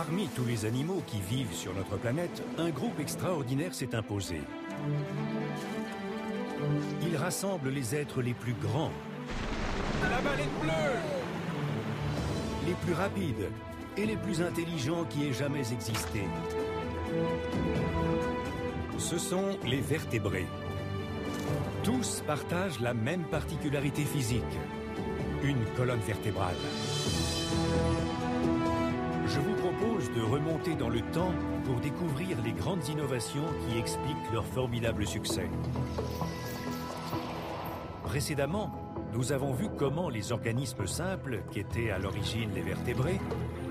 Parmi tous les animaux qui vivent sur notre planète, un groupe extraordinaire s'est imposé. Il rassemble les êtres les plus grands, La baleine bleue! les plus rapides et les plus intelligents qui aient jamais existé. Ce sont les vertébrés. Tous partagent la même particularité physique, une colonne vertébrale. Je vous propose de remonter dans le temps pour découvrir les grandes innovations qui expliquent leur formidable succès. Précédemment, nous avons vu comment les organismes simples, qui étaient à l'origine les vertébrés,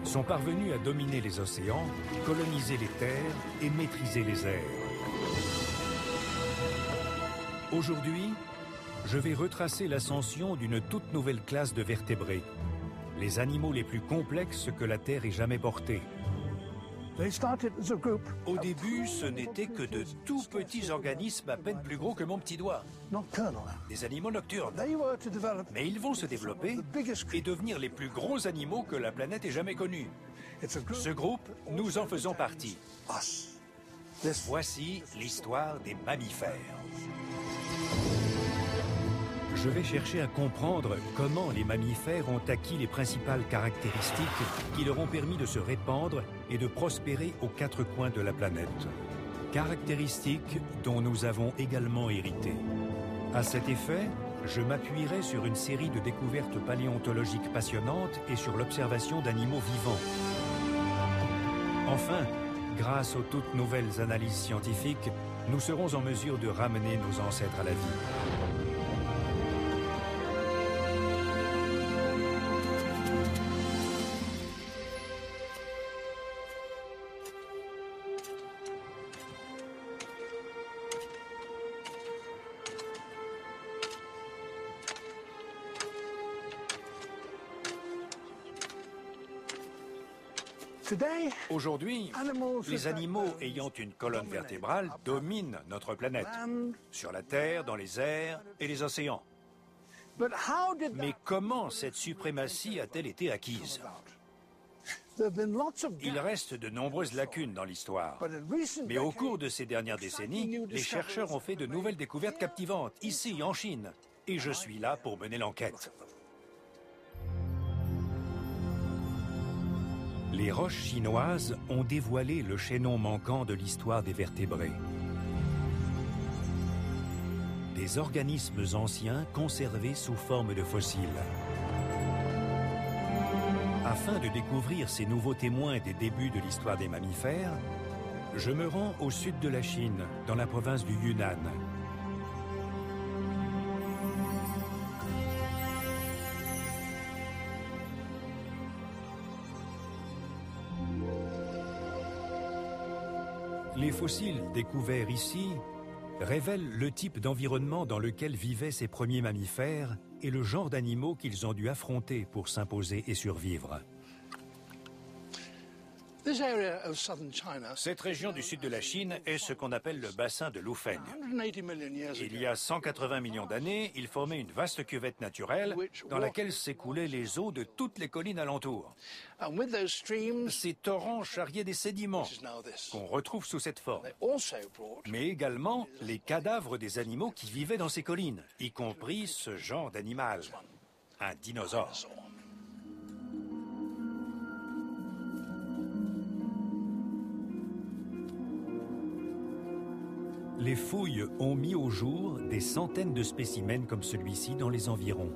sont parvenus à dominer les océans, coloniser les terres et maîtriser les airs. Aujourd'hui, je vais retracer l'ascension d'une toute nouvelle classe de vertébrés, les animaux les plus complexes que la Terre ait jamais portés. Au début, ce n'étaient que de tout petits organismes à peine plus gros que mon petit doigt. Des animaux nocturnes. Mais ils vont se développer et devenir les plus gros animaux que la planète ait jamais connus. Ce groupe, nous en faisons partie. Voici l'histoire des mammifères. Je vais chercher à comprendre comment les mammifères ont acquis les principales caractéristiques qui leur ont permis de se répandre et de prospérer aux quatre coins de la planète. Caractéristiques dont nous avons également hérité. À cet effet, je m'appuierai sur une série de découvertes paléontologiques passionnantes et sur l'observation d'animaux vivants. Enfin, grâce aux toutes nouvelles analyses scientifiques, nous serons en mesure de ramener nos ancêtres à la vie. Aujourd'hui, les animaux ayant une colonne vertébrale dominent notre planète, sur la Terre, dans les airs et les océans. Mais comment cette suprématie a-t-elle été acquise? Il reste de nombreuses lacunes dans l'histoire. Mais au cours de ces dernières décennies, les chercheurs ont fait de nouvelles découvertes captivantes, ici en Chine. Et je suis là pour mener l'enquête. Les roches chinoises ont dévoilé le chaînon manquant de l'histoire des vertébrés. Des organismes anciens conservés sous forme de fossiles. Afin de découvrir ces nouveaux témoins des débuts de l'histoire des mammifères, je me rends au sud de la Chine, dans la province du Yunnan. Les fossiles découverts ici révèlent le type d'environnement dans lequel vivaient ces premiers mammifères et le genre d'animaux qu'ils ont dû affronter pour s'imposer et survivre. Cette région du sud de la Chine est ce qu'on appelle le bassin de Lufeng. Il y a 180 millions d'années, il formait une vaste cuvette naturelle dans laquelle s'écoulaient les eaux de toutes les collines alentours. Ces torrents charriaient des sédiments qu'on retrouve sous cette forme, mais également les cadavres des animaux qui vivaient dans ces collines, y compris ce genre d'animal, un dinosaure. Les fouilles ont mis au jour des centaines de spécimens comme celui-ci dans les environs.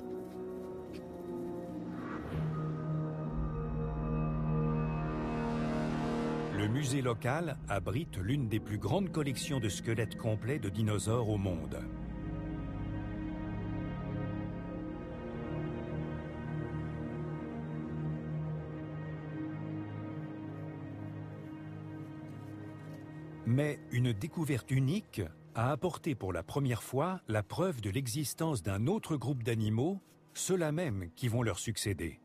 Le musée local abrite l'une des plus grandes collections de squelettes complets de dinosaures au monde. Mais une découverte unique a apporté pour la première fois la preuve de l'existence d'un autre groupe d'animaux, ceux-là même qui vont leur succéder.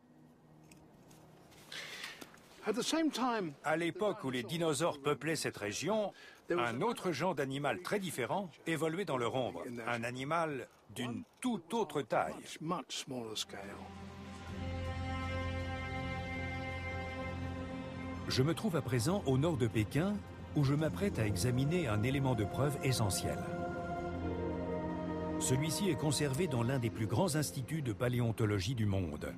À l'époque où les dinosaures peuplaient cette région, un autre genre d'animal très différent évoluait dans leur ombre, un animal d'une toute autre taille. Je me trouve à présent au nord de Pékin, où je m'apprête à examiner un élément de preuve essentiel. Celui-ci est conservé dans l'un des plus grands instituts de paléontologie du monde.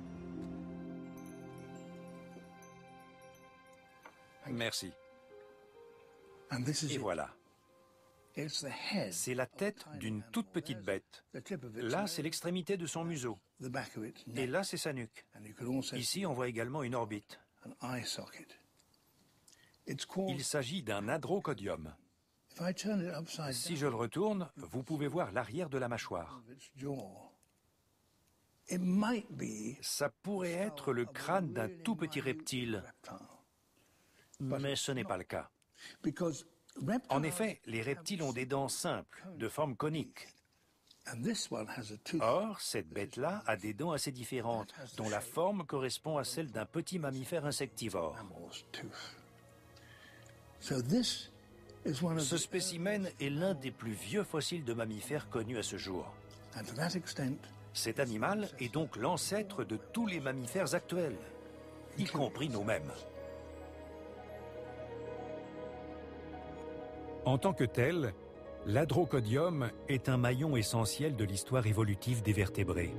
Merci. Et voilà. C'est la tête d'une toute petite bête. Là, c'est l'extrémité de son museau. Et là, c'est sa nuque. Ici, on voit également une orbite. Il s'agit d'un Adrocodium. Si je le retourne, vous pouvez voir l'arrière de la mâchoire. Ça pourrait être le crâne d'un tout petit reptile, mais ce n'est pas le cas. En effet, les reptiles ont des dents simples, de forme conique. Or, cette bête-là a des dents assez différentes, dont la forme correspond à celle d'un petit mammifère insectivore. Ce spécimen est l'un des plus vieux fossiles de mammifères connus à ce jour. Cet animal est donc l'ancêtre de tous les mammifères actuels, y compris nous-mêmes. En tant que tel, l'Adrocodium est un maillon essentiel de l'histoire évolutive des vertébrés.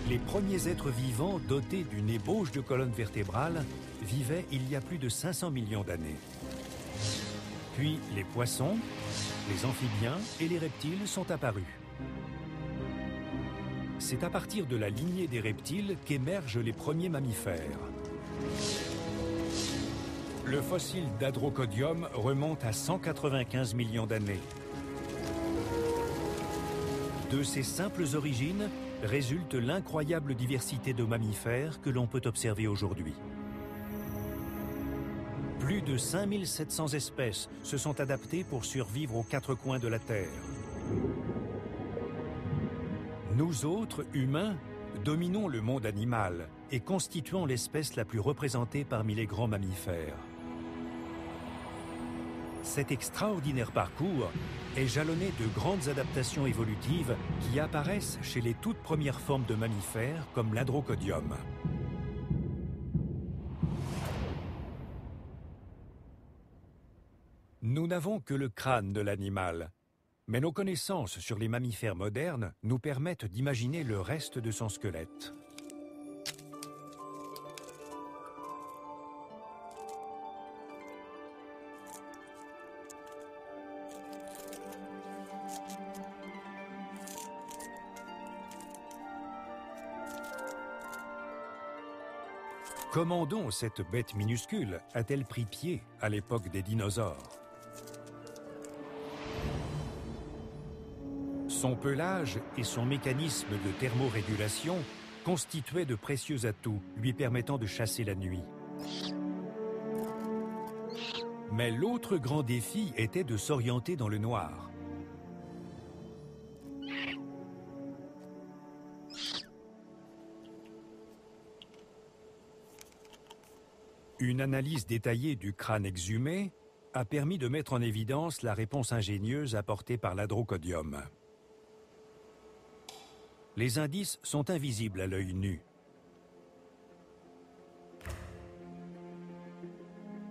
Les premiers êtres vivants dotés d'une ébauche de colonne vertébrale vivaient il y a plus de 500 millions d'années. Puis les poissons, les amphibiens et les reptiles sont apparus. C'est à partir de la lignée des reptiles qu'émergent les premiers mammifères. Le fossile d'Adrocodium remonte à 195 millions d'années. De ces simples origines résulte l'incroyable diversité de mammifères que l'on peut observer aujourd'hui. Plus de 5700 espèces se sont adaptées pour survivre aux quatre coins de la Terre. Nous autres, humains, dominons le monde animal et constituons l'espèce la plus représentée parmi les grands mammifères. Cet extraordinaire parcours est jalonné de grandes adaptations évolutives qui apparaissent chez les toutes premières formes de mammifères comme l'Adrocodium. Nous n'avons que le crâne de l'animal, mais nos connaissances sur les mammifères modernes nous permettent d'imaginer le reste de son squelette. Comment donc cette bête minuscule a-t-elle pris pied à l'époque des dinosaures? Son pelage et son mécanisme de thermorégulation constituaient de précieux atouts lui permettant de chasser la nuit. Mais l'autre grand défi était de s'orienter dans le noir. Une analyse détaillée du crâne exhumé a permis de mettre en évidence la réponse ingénieuse apportée par l'Adrocodium. Les indices sont invisibles à l'œil nu.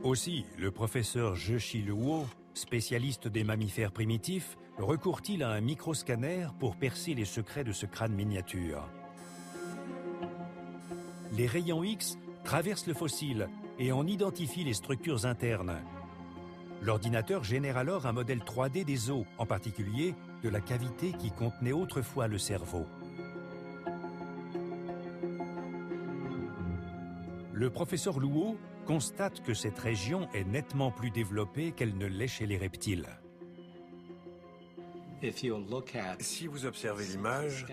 Aussi, le professeur Zheqi Luo, spécialiste des mammifères primitifs, recourt-il à un microscanner pour percer les secrets de ce crâne miniature. Les rayons X traversent le fossile et en identifient les structures internes. L'ordinateur génère alors un modèle 3D des os, en particulier de la cavité qui contenait autrefois le cerveau. Le professeur Luo constate que cette région est nettement plus développée qu'elle ne l'est chez les reptiles. Si vous observez l'image,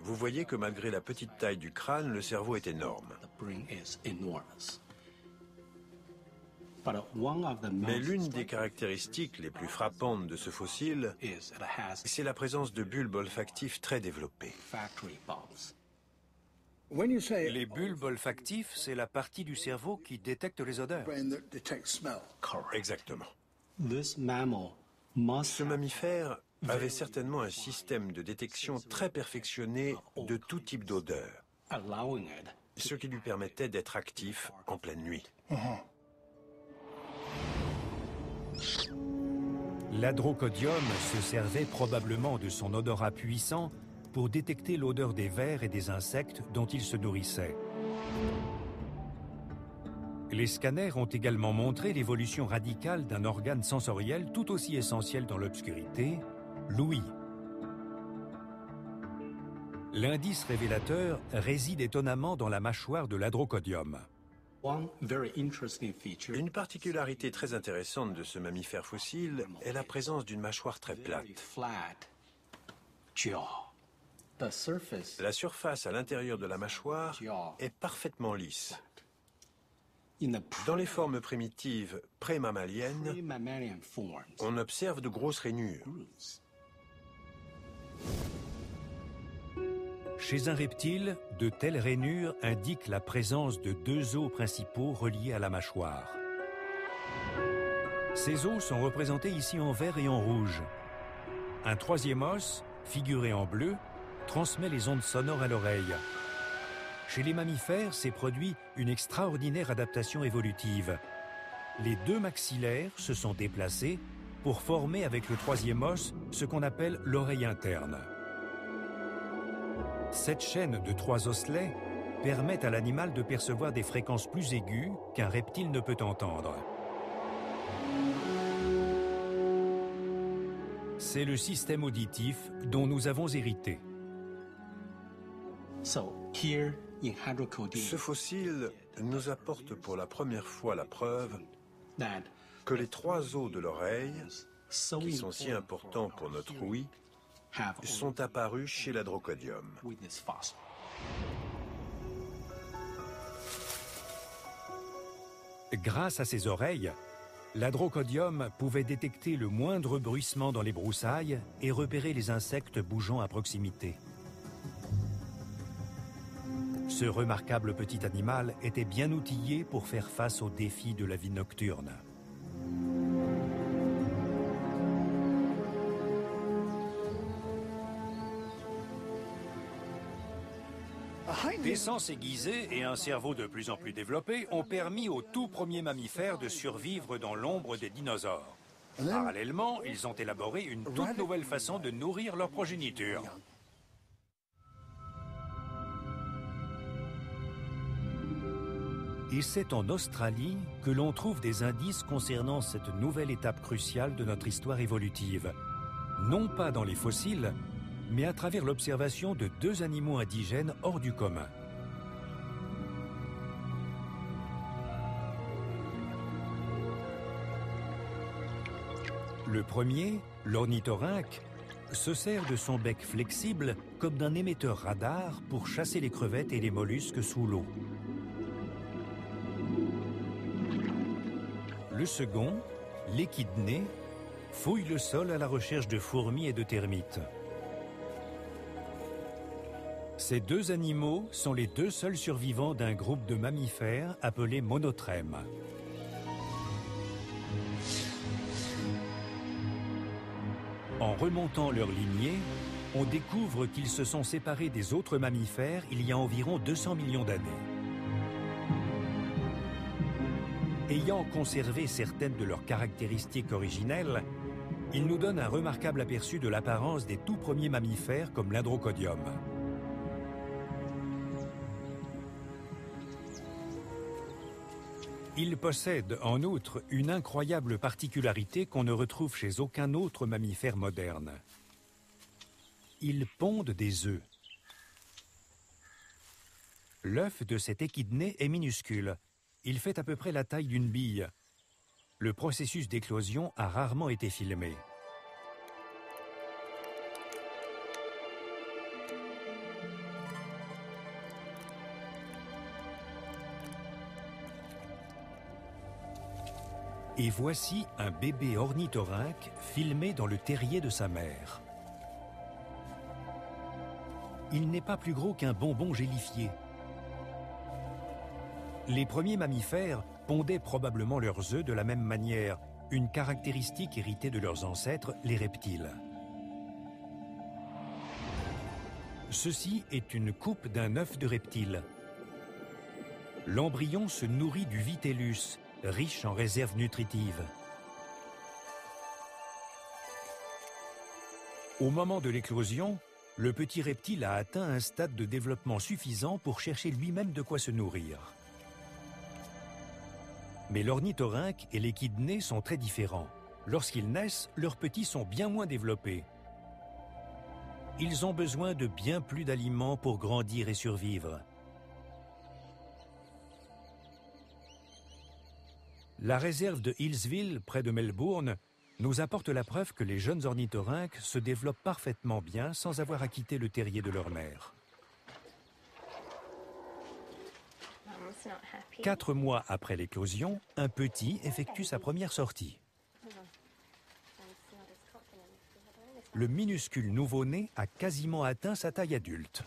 vous voyez que malgré la petite taille du crâne, le cerveau est énorme. Mais l'une des caractéristiques les plus frappantes de ce fossile, c'est la présence de bulbes olfactifs très développés. Les bulbes olfactifs, c'est la partie du cerveau qui détecte les odeurs. Exactement. Ce mammifère avait certainement un système de détection très perfectionné de tout type d'odeur, ce qui lui permettait d'être actif en pleine nuit. L'Hadrocodium se servait probablement de son odorat puissant pour détecter l'odeur des vers et des insectes dont il se nourrissait. Les scanners ont également montré l'évolution radicale d'un organe sensoriel tout aussi essentiel dans l'obscurité, l'ouïe. L'indice révélateur réside étonnamment dans la mâchoire de l'Hadrocodium. Une particularité très intéressante de ce mammifère fossile est la présence d'une mâchoire très plate. La surface à l'intérieur de la mâchoire est parfaitement lisse. Dans les formes primitives pré-mammaliennes, on observe de grosses rainures. Chez un reptile, de telles rainures indiquent la présence de deux os principaux reliés à la mâchoire. Ces os sont représentés ici en vert et en rouge. Un troisième os, figuré en bleu, transmet les ondes sonores à l'oreille. Chez les mammifères s'est produit une extraordinaire adaptation évolutive. Les deux maxillaires se sont déplacés pour former avec le troisième os ce qu'on appelle l'oreille interne. Cette chaîne de trois osselets permet à l'animal de percevoir des fréquences plus aiguës qu'un reptile ne peut entendre. C'est le système auditif dont nous avons hérité. Ce fossile nous apporte pour la première fois la preuve que les trois os de l'oreille, qui sont si importants pour notre ouïe, sont apparus chez l'Hadrocodium. Grâce à ses oreilles, l'Hadrocodium pouvait détecter le moindre bruissement dans les broussailles et repérer les insectes bougeant à proximité. Ce remarquable petit animal était bien outillé pour faire face aux défis de la vie nocturne. Des sens aiguisés et un cerveau de plus en plus développé ont permis aux tout premiers mammifères de survivre dans l'ombre des dinosaures. Parallèlement, ils ont élaboré une toute nouvelle façon de nourrir leur progéniture. Et c'est en Australie que l'on trouve des indices concernant cette nouvelle étape cruciale de notre histoire évolutive. Non pas dans les fossiles, mais à travers l'observation de deux animaux indigènes hors du commun. Le premier, l'ornithorynque, se sert de son bec flexible comme d'un émetteur radar pour chasser les crevettes et les mollusques sous l'eau. Le second, l'échidné, fouille le sol à la recherche de fourmis et de termites. Ces deux animaux sont les deux seuls survivants d'un groupe de mammifères appelé monotrème. En remontant leur lignée, on découvre qu'ils se sont séparés des autres mammifères il y a environ 200 millions d'années. Ayant conservé certaines de leurs caractéristiques originelles, ils nous donnent un remarquable aperçu de l'apparence des tout premiers mammifères comme l'Hadrocodium. Ils possèdent en outre une incroyable particularité qu'on ne retrouve chez aucun autre mammifère moderne. Ils pondent des œufs. L'œuf de cet échidné est minuscule. Il fait à peu près la taille d'une bille. Le processus d'éclosion a rarement été filmé. Et voici un bébé ornithorynque filmé dans le terrier de sa mère. Il n'est pas plus gros qu'un bonbon gélifié. Les premiers mammifères pondaient probablement leurs œufs de la même manière, une caractéristique héritée de leurs ancêtres, les reptiles. Ceci est une coupe d'un œuf de reptile. L'embryon se nourrit du vitellus, riche en réserves nutritives. Au moment de l'éclosion, le petit reptile a atteint un stade de développement suffisant pour chercher lui-même de quoi se nourrir. Mais l'ornithorynque et l'échidné sont très différents. Lorsqu'ils naissent, leurs petits sont bien moins développés. Ils ont besoin de bien plus d'aliments pour grandir et survivre. La réserve de Hillsville, près de Melbourne, nous apporte la preuve que les jeunes ornithorynques se développent parfaitement bien sans avoir à quitter le terrier de leur mère. 4 mois après l'éclosion, un petit effectue sa première sortie. Le minuscule nouveau-né a quasiment atteint sa taille adulte.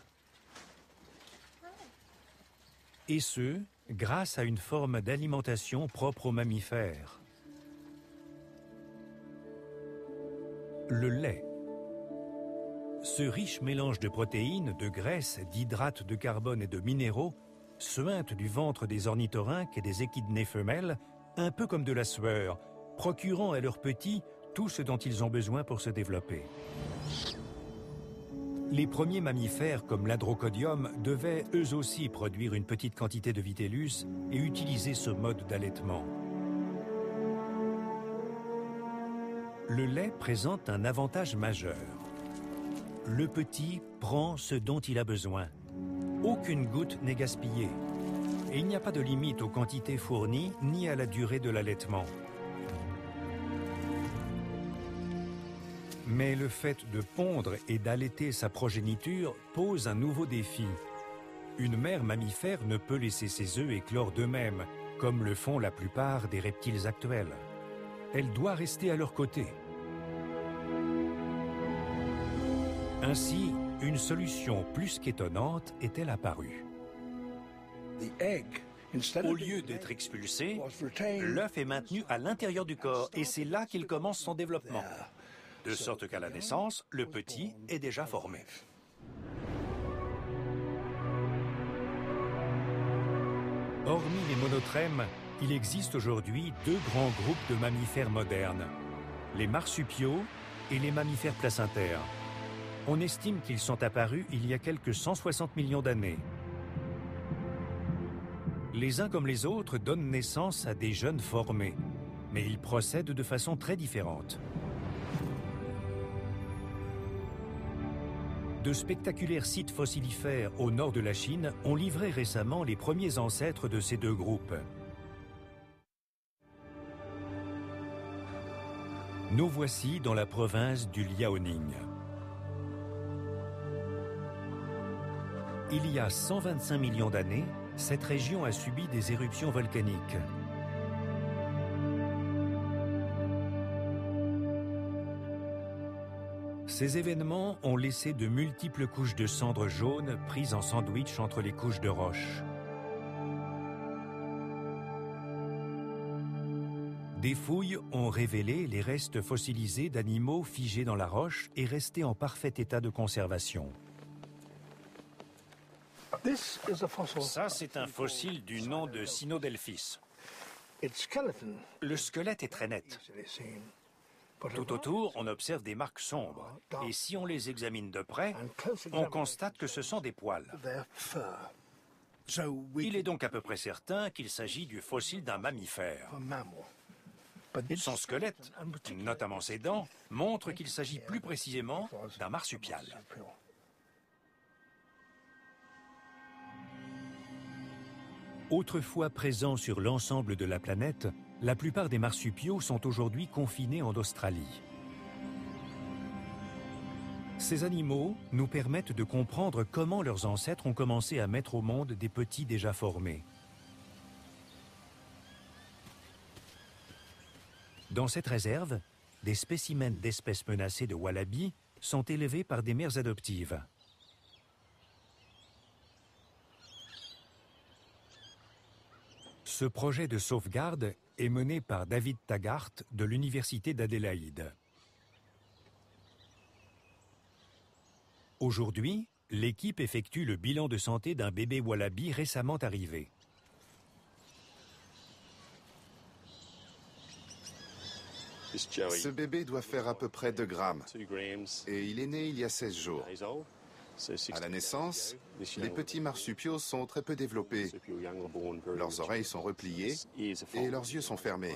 Et ce, grâce à une forme d'alimentation propre aux mammifères. Le lait. Ce riche mélange de protéines, de graisses, d'hydrates de carbone et de minéraux suinte du ventre des ornithorynques et des échidnés femelles, un peu comme de la sueur, procurant à leurs petits tout ce dont ils ont besoin pour se développer. Les premiers mammifères, comme l'Androcodium, devaient eux aussi produire une petite quantité de vitellus et utiliser ce mode d'allaitement. Le lait présente un avantage majeur. Le petit prend ce dont il a besoin. Aucune goutte n'est gaspillée. Et il n'y a pas de limite aux quantités fournies ni à la durée de l'allaitement. Mais le fait de pondre et d'allaiter sa progéniture pose un nouveau défi. Une mère mammifère ne peut laisser ses œufs éclore d'eux-mêmes, comme le font la plupart des reptiles actuels. Elle doit rester à leur côté. Ainsi, une solution plus qu'étonnante est-elle apparue. Au lieu d'être expulsé, l'œuf est maintenu à l'intérieur du corps et c'est là qu'il commence son développement. De sorte qu'à la naissance, le petit est déjà formé. Hormis les monotrèmes, il existe aujourd'hui 2 grands groupes de mammifères modernes, les marsupiaux et les mammifères placentaires. On estime qu'ils sont apparus il y a quelques 160 millions d'années. Les uns comme les autres donnent naissance à des jeunes formés, mais ils procèdent de façon très différente. De spectaculaires sites fossilifères au nord de la Chine ont livré récemment les premiers ancêtres de ces 2 groupes. Nous voici dans la province du Liaoning. Il y a 125 millions d'années, cette région a subi des éruptions volcaniques. Ces événements ont laissé de multiples couches de cendres jaunes prises en sandwich entre les couches de roches. Des fouilles ont révélé les restes fossilisés d'animaux figés dans la roche et restés en parfait état de conservation. Ça, c'est un fossile du nom de Cynodelphis. Le squelette est très net. Tout autour, on observe des marques sombres. Et si on les examine de près, on constate que ce sont des poils. Il est donc à peu près certain qu'il s'agit du fossile d'un mammifère. Son squelette, notamment ses dents, montre qu'il s'agit plus précisément d'un marsupial. Autrefois présents sur l'ensemble de la planète, la plupart des marsupiaux sont aujourd'hui confinés en Australie. Ces animaux nous permettent de comprendre comment leurs ancêtres ont commencé à mettre au monde des petits déjà formés. Dans cette réserve, des spécimens d'espèces menacées de wallabies sont élevés par des mères adoptives. Ce projet de sauvegarde est mené par David Taggart de l'Université d'Adélaïde. Aujourd'hui, l'équipe effectue le bilan de santé d'un bébé wallaby récemment arrivé. Ce bébé doit faire à peu près 2 grammes et il est né il y a 16 jours. À la naissance, les petits marsupiaux sont très peu développés. Leurs oreilles sont repliées et leurs yeux sont fermés.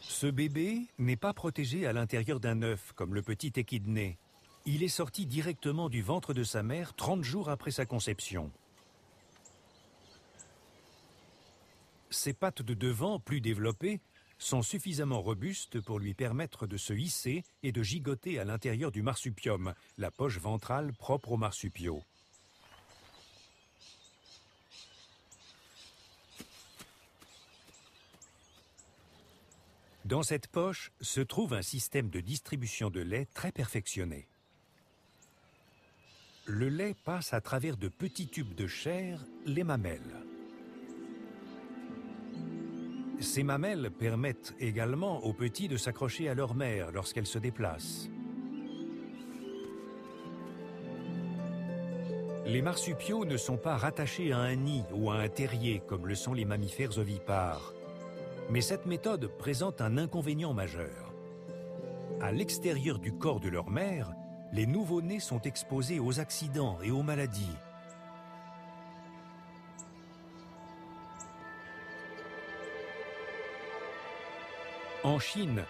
Ce bébé n'est pas protégé à l'intérieur d'un œuf comme le petit échidné. Il est sorti directement du ventre de sa mère 30 jours après sa conception. Ses pattes de devant, plus développées, sont suffisamment robustes pour lui permettre de se hisser et de gigoter à l'intérieur du marsupium, la poche ventrale propre aux marsupiaux. Dans cette poche se trouve un système de distribution de lait très perfectionné. Le lait passe à travers de petits tubes de chair, les mamelles. Ces mamelles permettent également aux petits de s'accrocher à leur mère lorsqu'elle se déplace. Les marsupiaux ne sont pas rattachés à un nid ou à un terrier comme le sont les mammifères ovipares. Mais cette méthode présente un inconvénient majeur. À l'extérieur du corps de leur mère, les nouveau-nés sont exposés aux accidents et aux maladies. En Chine,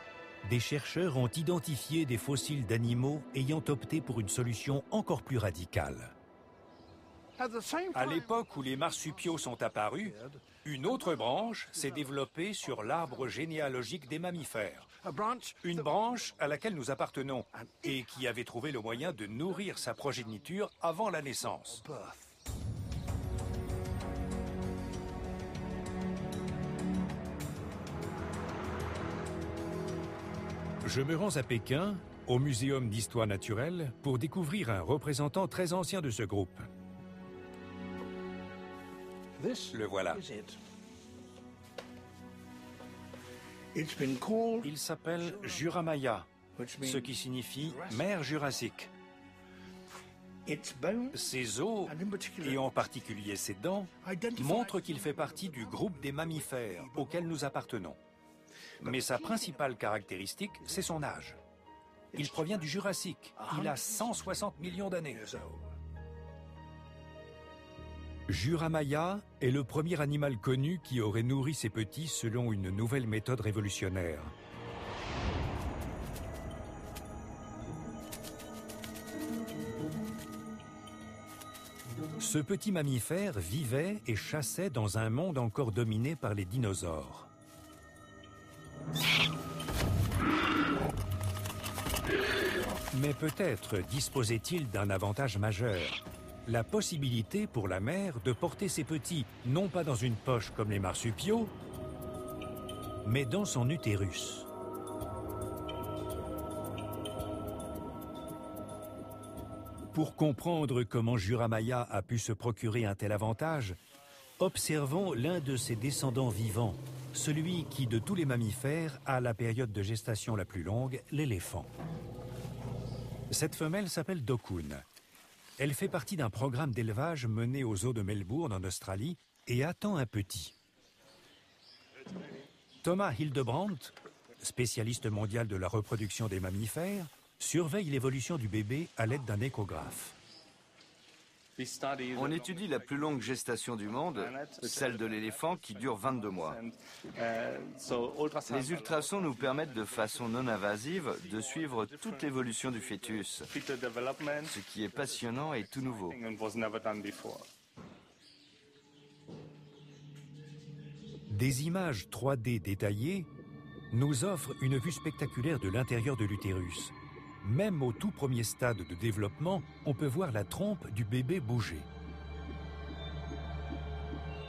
des chercheurs ont identifié des fossiles d'animaux ayant opté pour une solution encore plus radicale. À l'époque où les marsupiaux sont apparus, une autre branche s'est développée sur l'arbre généalogique des mammifères. Une branche à laquelle nous appartenons et qui avait trouvé le moyen de nourrir sa progéniture avant la naissance. Je me rends à Pékin, au Muséum d'histoire naturelle, pour découvrir un représentant très ancien de ce groupe. Le voilà. Il s'appelle Juramaya, ce qui signifie mer jurassique. Ses os, et en particulier ses dents, montrent qu'il fait partie du groupe des mammifères auquel nous appartenons. Mais sa principale caractéristique, c'est son âge. Il provient du Jurassique. Il a 160 millions d'années. Juramaya est le premier animal connu qui aurait nourri ses petits selon une nouvelle méthode révolutionnaire. Ce petit mammifère vivait et chassait dans un monde encore dominé par les dinosaures. Mais peut-être disposait-il d'un avantage majeur. La possibilité pour la mère de porter ses petits, non pas dans une poche comme les marsupiaux, mais dans son utérus. Pour comprendre comment Juramaya a pu se procurer un tel avantage, observons l'un de ses descendants vivants, celui qui, de tous les mammifères, a la période de gestation la plus longue, l'éléphant. Cette femelle s'appelle Dokun. Elle fait partie d'un programme d'élevage mené aux zoos de Melbourne en Australie et attend un petit. Thomas Hildebrandt, spécialiste mondial de la reproduction des mammifères, surveille l'évolution du bébé à l'aide d'un échographe. On étudie la plus longue gestation du monde, celle de l'éléphant qui dure 22 mois. Les ultrasons nous permettent de façon non invasive de suivre toute l'évolution du fœtus, ce qui est passionnant et tout nouveau. Des images 3D détaillées nous offrent une vue spectaculaire de l'intérieur de l'utérus. Même au tout premier stade de développement, on peut voir la trompe du bébé bouger.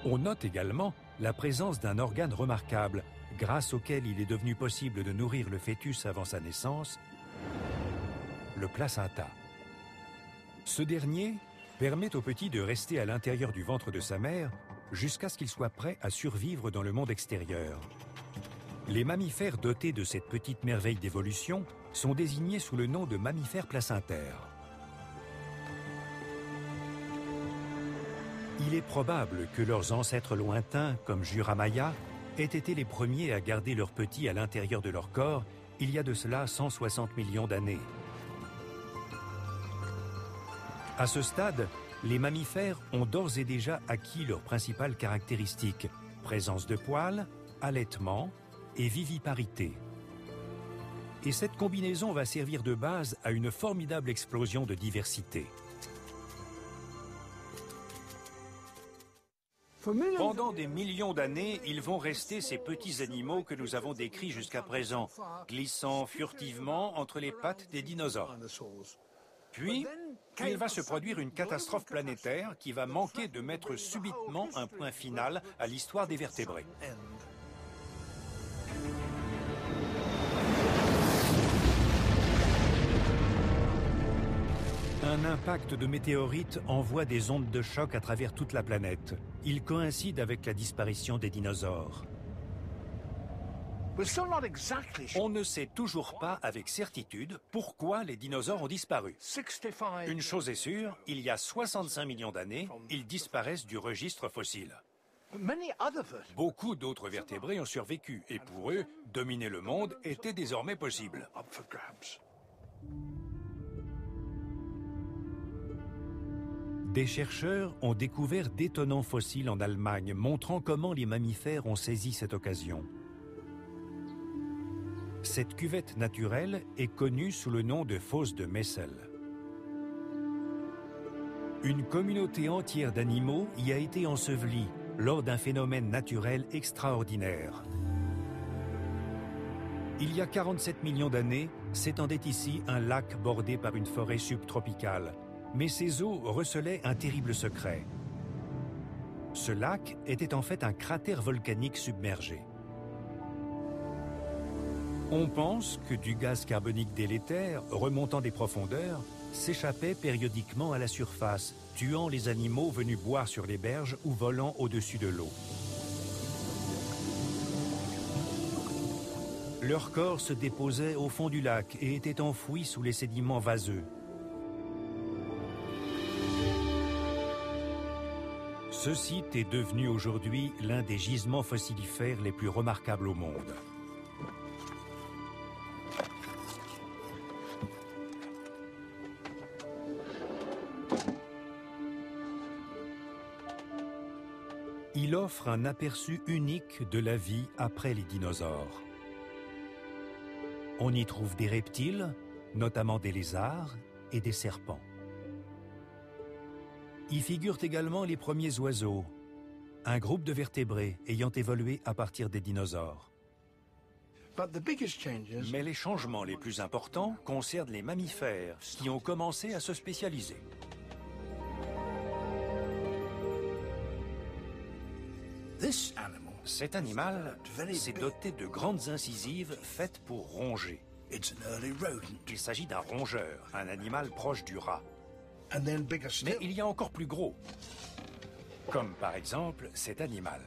On note également la présence d'un organe remarquable, grâce auquel il est devenu possible de nourrir le fœtus avant sa naissance, le placenta. Ce dernier permet au petit de rester à l'intérieur du ventre de sa mère jusqu'à ce qu'il soit prêt à survivre dans le monde extérieur. Les mammifères dotés de cette petite merveille d'évolution sont désignés sous le nom de mammifères placentaires. Il est probable que leurs ancêtres lointains, comme Juramaya, aient été les premiers à garder leurs petits à l'intérieur de leur corps il y a de cela 160 millions d'années. À ce stade, les mammifères ont d'ores et déjà acquis leurs principales caractéristiques, présence de poils, allaitement et viviparité. Et cette combinaison va servir de base à une formidable explosion de diversité. Pendant des millions d'années, ils vont rester ces petits animaux que nous avons décrits jusqu'à présent, glissant furtivement entre les pattes des dinosaures. Puis, il va se produire une catastrophe planétaire qui va manquer de mettre subitement un point final à l'histoire des vertébrés. Un impact de météorite envoie des ondes de choc à travers toute la planète. Il coïncide avec la disparition des dinosaures. On ne sait toujours pas avec certitude pourquoi les dinosaures ont disparu. Une chose est sûre, il y a 65 millions d'années, ils disparaissent du registre fossile. Beaucoup d'autres vertébrés ont survécu et pour eux, dominer le monde était désormais possible. Des chercheurs ont découvert d'étonnants fossiles en Allemagne, montrant comment les mammifères ont saisi cette occasion. Cette cuvette naturelle est connue sous le nom de fosse de Messel. Une communauté entière d'animaux y a été ensevelie lors d'un phénomène naturel extraordinaire. Il y a 47 millions d'années, s'étendait ici un lac bordé par une forêt subtropicale. Mais ces eaux recelaient un terrible secret. Ce lac était en fait un cratère volcanique submergé. On pense que du gaz carbonique délétère, remontant des profondeurs, s'échappait périodiquement à la surface, tuant les animaux venus boire sur les berges ou volant au-dessus de l'eau. Leurs corps se déposaient au fond du lac et étaient enfouis sous les sédiments vaseux. Ce site est devenu aujourd'hui l'un des gisements fossilifères les plus remarquables au monde. Il offre un aperçu unique de la vie après les dinosaures. On y trouve des reptiles, notamment des lézards et des serpents. Y figurent également les premiers oiseaux, un groupe de vertébrés ayant évolué à partir des dinosaures. Mais les changements les plus importants concernent les mammifères qui ont commencé à se spécialiser. Cet animal s'est doté de grandes incisives faites pour ronger. Il s'agit d'un rongeur, un animal proche du rat. Mais il y a encore plus gros, comme par exemple cet animal.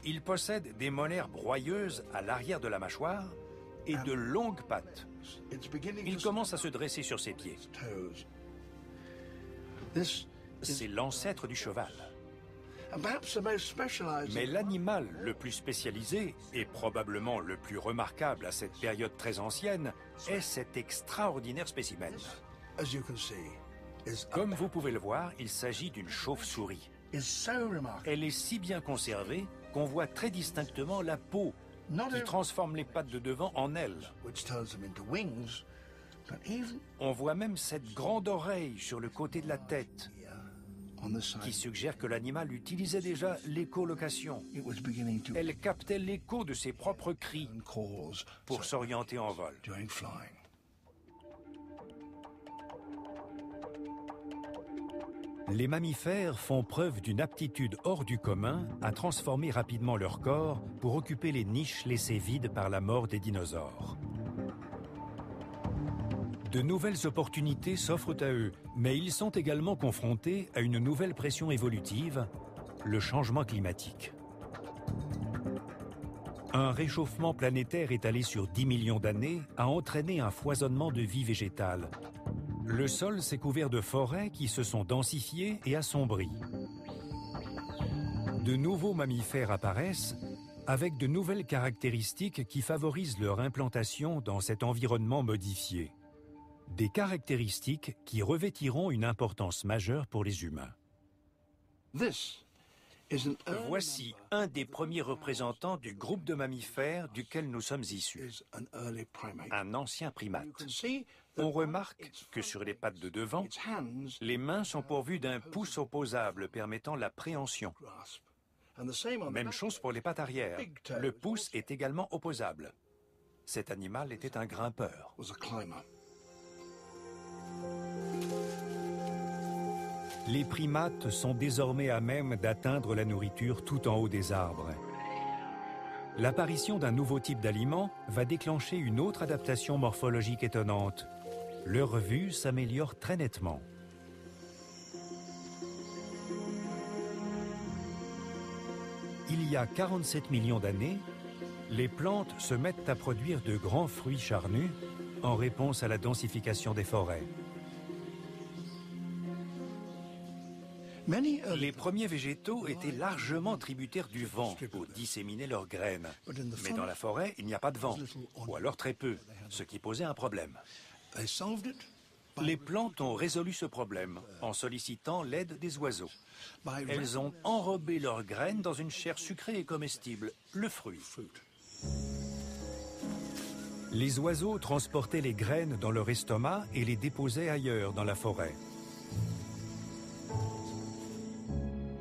Il possède des molaires broyeuses à l'arrière de la mâchoire et de longues pattes. Il commence à se dresser sur ses pieds. C'est l'ancêtre du cheval. Mais l'animal le plus spécialisé, et probablement le plus remarquable à cette période très ancienne, est cet extraordinaire spécimen. Comme vous pouvez le voir, il s'agit d'une chauve-souris. Elle est si bien conservée qu'on voit très distinctement la peau qui transforme les pattes de devant en ailes. On voit même cette grande oreille sur le côté de la tête, qui suggère que l'animal utilisait déjà l'écholocation. Elle captait l'écho de ses propres cris pour s'orienter en vol. Les mammifères font preuve d'une aptitude hors du commun à transformer rapidement leur corps pour occuper les niches laissées vides par la mort des dinosaures. De nouvelles opportunités s'offrent à eux, mais ils sont également confrontés à une nouvelle pression évolutive, le changement climatique. Un réchauffement planétaire étalé sur 10 millions d'années a entraîné un foisonnement de vie végétale. Le sol s'est couvert de forêts qui se sont densifiées et assombries. De nouveaux mammifères apparaissent avec de nouvelles caractéristiques qui favorisent leur implantation dans cet environnement modifié. Des caractéristiques qui revêtiront une importance majeure pour les humains. Voici un des premiers représentants du groupe de mammifères duquel nous sommes issus. Un ancien primate. On remarque que sur les pattes de devant, les mains sont pourvues d'un pouce opposable permettant la préhension. Même chose pour les pattes arrière. Le pouce est également opposable. Cet animal était un grimpeur. Les primates sont désormais à même d'atteindre la nourriture tout en haut des arbres. L'apparition d'un nouveau type d'aliment va déclencher une autre adaptation morphologique étonnante. Leur vue s'améliore très nettement. Il y a 47 millions d'années, les plantes se mettent à produire de grands fruits charnus en réponse à la densification des forêts. Les premiers végétaux étaient largement tributaires du vent pour disséminer leurs graines. Mais dans la forêt, il n'y a pas de vent, ou alors très peu, ce qui posait un problème. Les plantes ont résolu ce problème en sollicitant l'aide des oiseaux. Elles ont enrobé leurs graines dans une chair sucrée et comestible, le fruit. Les oiseaux transportaient les graines dans leur estomac et les déposaient ailleurs dans la forêt.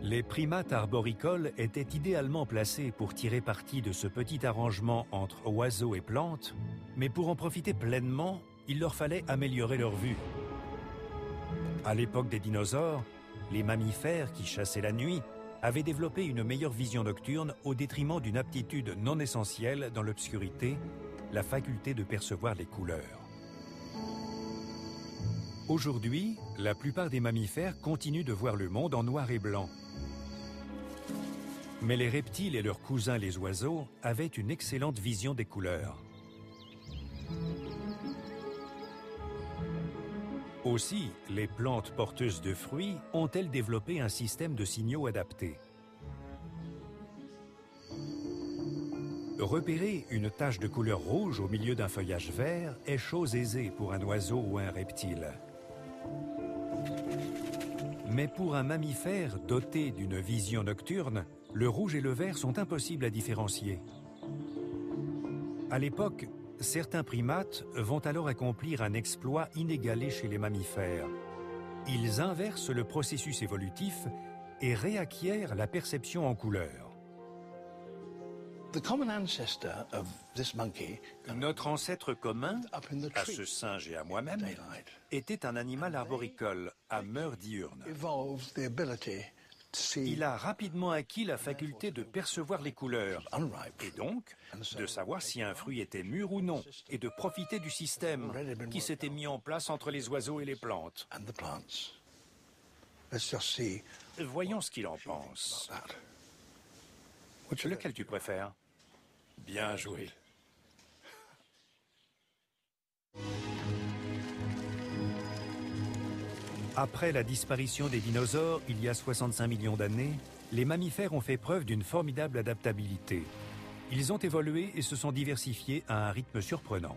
Les primates arboricoles étaient idéalement placés pour tirer parti de ce petit arrangement entre oiseaux et plantes, mais pour en profiter pleinement, il leur fallait améliorer leur vue. À l'époque des dinosaures, les mammifères qui chassaient la nuit avaient développé une meilleure vision nocturne au détriment d'une aptitude non essentielle dans l'obscurité, la faculté de percevoir les couleurs. Aujourd'hui, la plupart des mammifères continuent de voir le monde en noir et blanc. Mais les reptiles et leurs cousins les oiseaux avaient une excellente vision des couleurs. Aussi, les plantes porteuses de fruits ont-elles développé un système de signaux adaptés. Repérer une tache de couleur rouge au milieu d'un feuillage vert est chose aisée pour un oiseau ou un reptile. Mais pour un mammifère doté d'une vision nocturne, le rouge et le vert sont impossibles à différencier. À l'époque, certains primates vont alors accomplir un exploit inégalé chez les mammifères. Ils inversent le processus évolutif et réacquièrent la perception en couleur. Notre ancêtre commun, à ce singe et à moi-même, était un animal arboricole, à mœurs diurnes. Il a rapidement acquis la faculté de percevoir les couleurs, et donc de savoir si un fruit était mûr ou non, et de profiter du système qui s'était mis en place entre les oiseaux et les plantes. Voyons ce qu'il en pense. Lequel tu préfères? Bien joué. Après la disparition des dinosaures, il y a 65 millions d'années, les mammifères ont fait preuve d'une formidable adaptabilité. Ils ont évolué et se sont diversifiés à un rythme surprenant.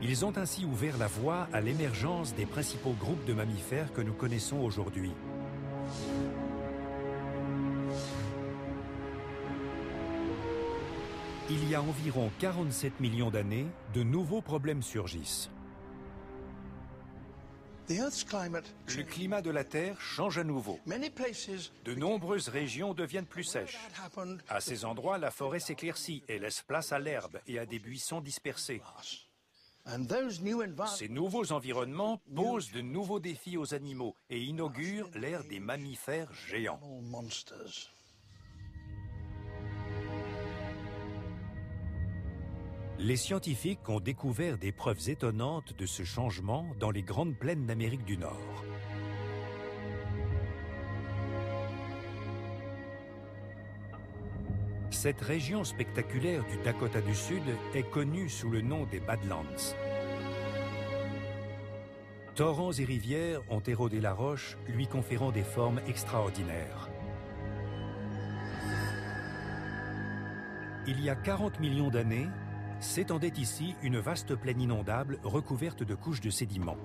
Ils ont ainsi ouvert la voie à l'émergence des principaux groupes de mammifères que nous connaissons aujourd'hui. Il y a environ 47 millions d'années, de nouveaux problèmes surgissent. Le climat de la Terre change à nouveau. De nombreuses régions deviennent plus sèches. À ces endroits, la forêt s'éclaircit et laisse place à l'herbe et à des buissons dispersés. Ces nouveaux environnements posent de nouveaux défis aux animaux et inaugurent l'ère des mammifères géants. Les scientifiques ont découvert des preuves étonnantes de ce changement dans les grandes plaines d'Amérique du Nord. Cette région spectaculaire du Dakota du Sud est connue sous le nom des Badlands. Torrents et rivières ont érodé la roche, lui conférant des formes extraordinaires. Il y a 40 millions d'années, s'étendait ici une vaste plaine inondable recouverte de couches de sédiments.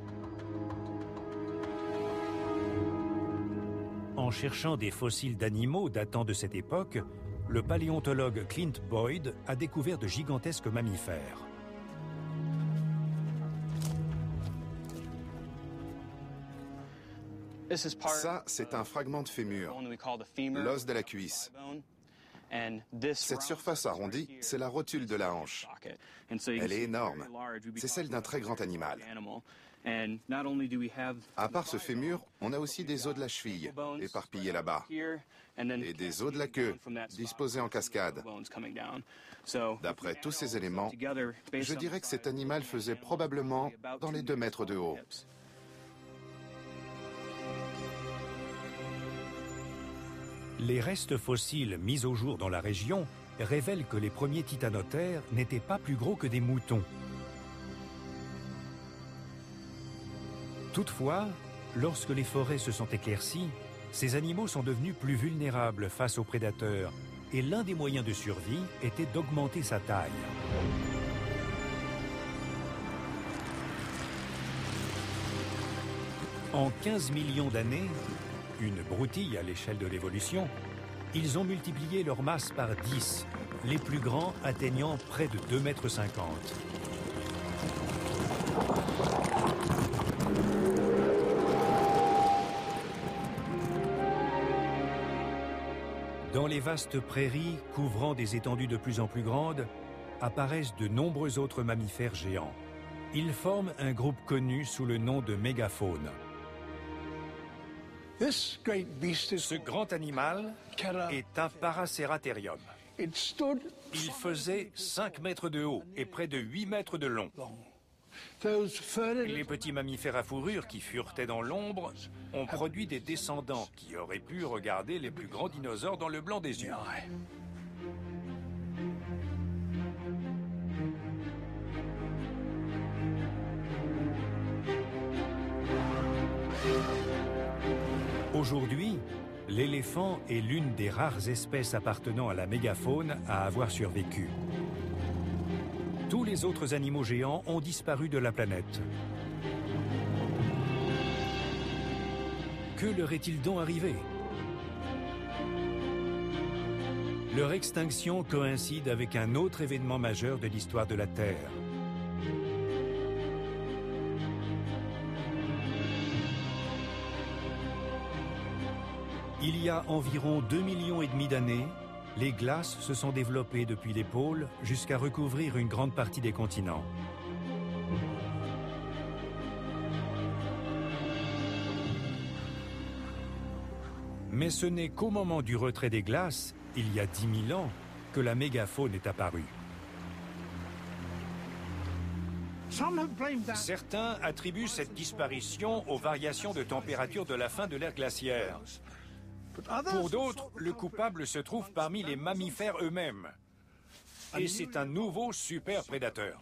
En cherchant des fossiles d'animaux datant de cette époque, le paléontologue Clint Boyd a découvert de gigantesques mammifères. Ça, c'est un fragment de fémur, l'os de la cuisse. Cette surface arrondie, c'est la rotule de la hanche. Elle est énorme. C'est celle d'un très grand animal. À part ce fémur, on a aussi des os de la cheville, éparpillés là-bas, et des os de la queue, disposés en cascade. D'après tous ces éléments, je dirais que cet animal faisait probablement dans les 2 mètres de haut. Les restes fossiles mis au jour dans la région révèlent que les premiers titanothères n'étaient pas plus gros que des moutons. Toutefois, lorsque les forêts se sont éclaircies, ces animaux sont devenus plus vulnérables face aux prédateurs, et l'un des moyens de survie était d'augmenter sa taille. En 15 millions d'années, une broutille à l'échelle de l'évolution, ils ont multiplié leur masse par 10, les plus grands atteignant près de 2,50 mètres. Dans les vastes prairies couvrant des étendues de plus en plus grandes, apparaissent de nombreux autres mammifères géants. Ils forment un groupe connu sous le nom de mégafaune. Ce grand animal est un Paraceratherium. Il faisait 5 mètres de haut et près de 8 mètres de long. Les petits mammifères à fourrure qui furetaient dans l'ombre ont produit des descendants qui auraient pu regarder les plus grands dinosaures dans le blanc des yeux. Aujourd'hui, l'éléphant est l'une des rares espèces appartenant à la mégafaune à avoir survécu. Tous les autres animaux géants ont disparu de la planète. Que leur est-il donc arrivé? Leur extinction coïncide avec un autre événement majeur de l'histoire de la Terre. Il y a environ 2,5 millions d'années, les glaces se sont développées depuis les pôles jusqu'à recouvrir une grande partie des continents. Mais ce n'est qu'au moment du retrait des glaces, il y a 10 000 ans, que la mégafaune est apparue. Certains attribuent cette disparition aux variations de température de la fin de l'ère glaciaire. Pour d'autres, le coupable se trouve parmi les mammifères eux-mêmes. Et c'est un nouveau super prédateur.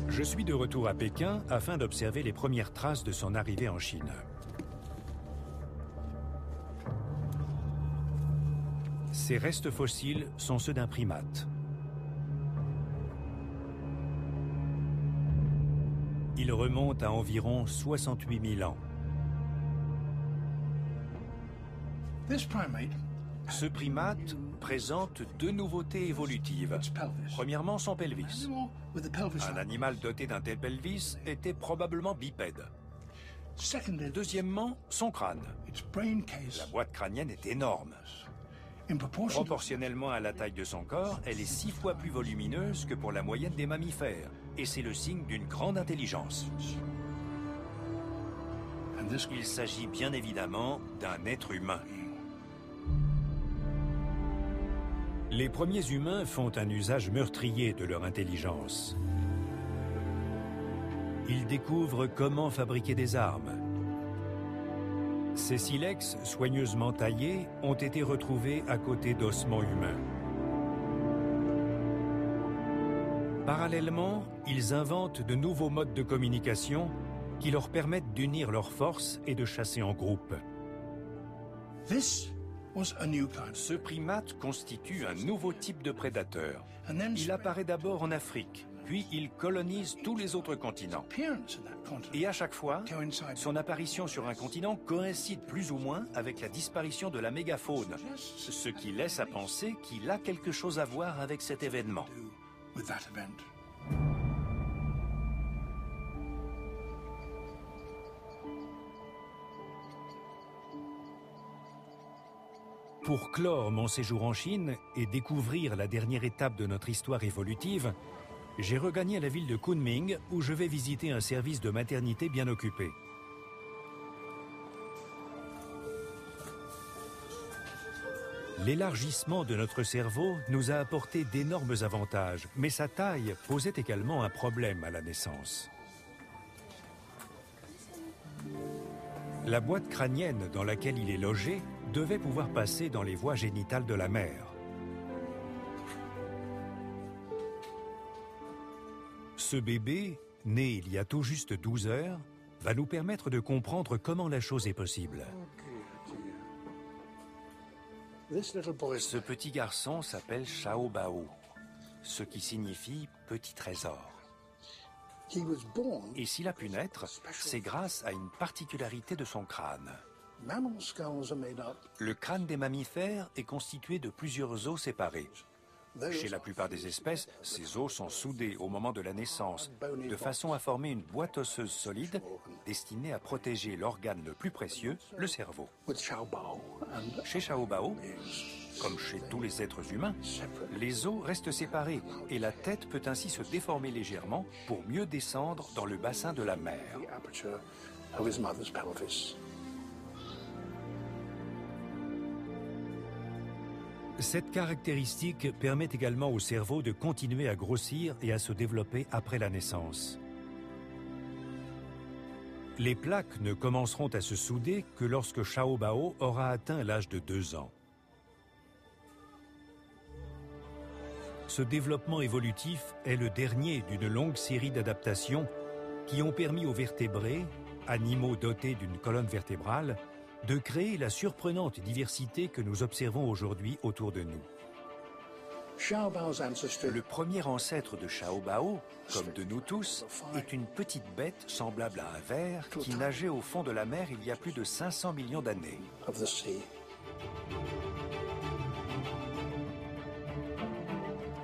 Je suis de retour à Pékin afin d'observer les premières traces de son arrivée en Chine. Ces restes fossiles sont ceux d'un primate. Il remonte à environ 68 000 ans. Ce primate présente 2 nouveautés évolutives. Premièrement, son pelvis. Un animal doté d'un tel pelvis était probablement bipède. Deuxièmement, son crâne. La boîte crânienne est énorme. Proportionnellement à la taille de son corps, elle est 6 fois plus volumineuse que pour la moyenne des mammifères, et c'est le signe d'une grande intelligence. Il s'agit bien évidemment d'un être humain. Les premiers humains font un usage meurtrier de leur intelligence. Ils découvrent comment fabriquer des armes. Ces silex, soigneusement taillés, ont été retrouvés à côté d'ossements humains. Parallèlement, ils inventent de nouveaux modes de communication qui leur permettent d'unir leurs forces et de chasser en groupe. Ce primate constitue un nouveau type de prédateur. Il apparaît d'abord en Afrique, puis il colonise tous les autres continents. Et à chaque fois, son apparition sur un continent coïncide plus ou moins avec la disparition de la mégafaune, ce qui laisse à penser qu'il a quelque chose à voir avec cet événement. Pour clore mon séjour en Chine et découvrir la dernière étape de notre histoire évolutive, j'ai regagné la ville de Kunming où je vais visiter un service de maternité bien occupé. L'élargissement de notre cerveau nous a apporté d'énormes avantages, mais sa taille posait également un problème à la naissance. La boîte crânienne dans laquelle il est logé devait pouvoir passer dans les voies génitales de la mère. Ce bébé, né il y a tout juste 12 heures, va nous permettre de comprendre comment la chose est possible. Ce petit garçon s'appelle Xiao Bao, ce qui signifie « petit trésor ». Et s'il a pu naître, c'est grâce à une particularité de son crâne. Le crâne des mammifères est constitué de plusieurs os séparés. Chez la plupart des espèces, ces os sont soudés au moment de la naissance, de façon à former une boîte osseuse solide destinée à protéger l'organe le plus précieux, le cerveau. Chez Xiao Bao, comme chez tous les êtres humains, les os restent séparés et la tête peut ainsi se déformer légèrement pour mieux descendre dans le bassin de la mère. Cette caractéristique permet également au cerveau de continuer à grossir et à se développer après la naissance. Les plaques ne commenceront à se souder que lorsque Xiao Bao aura atteint l'âge de 2 ans. Ce développement évolutif est le dernier d'une longue série d'adaptations qui ont permis aux vertébrés, animaux dotés d'une colonne vertébrale, de créer la surprenante diversité que nous observons aujourd'hui autour de nous. Le premier ancêtre de Xiao Bao, comme de nous tous, est une petite bête semblable à un ver qui nageait au fond de la mer il y a plus de 500 millions d'années.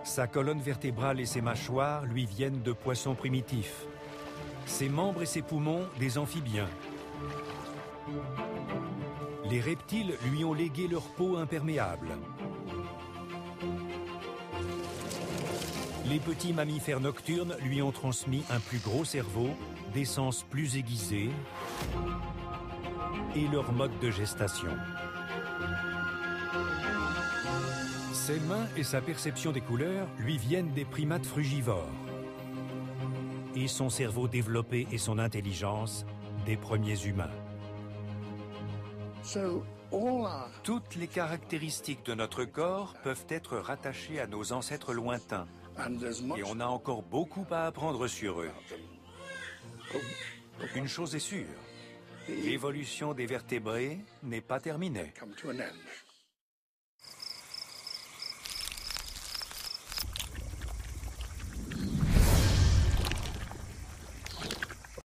Sa colonne vertébrale et ses mâchoires lui viennent de poissons primitifs. Ses membres et ses poumons des amphibiens. Les reptiles lui ont légué leur peau imperméable. Les petits mammifères nocturnes lui ont transmis un plus gros cerveau, des sens plus aiguisés et leur mode de gestation. Ses mains et sa perception des couleurs lui viennent des primates frugivores. Et son cerveau développé et son intelligence des premiers humains. Toutes les caractéristiques de notre corps peuvent être rattachées à nos ancêtres lointains. Et on a encore beaucoup à apprendre sur eux. Une chose est sûre, l'évolution des vertébrés n'est pas terminée.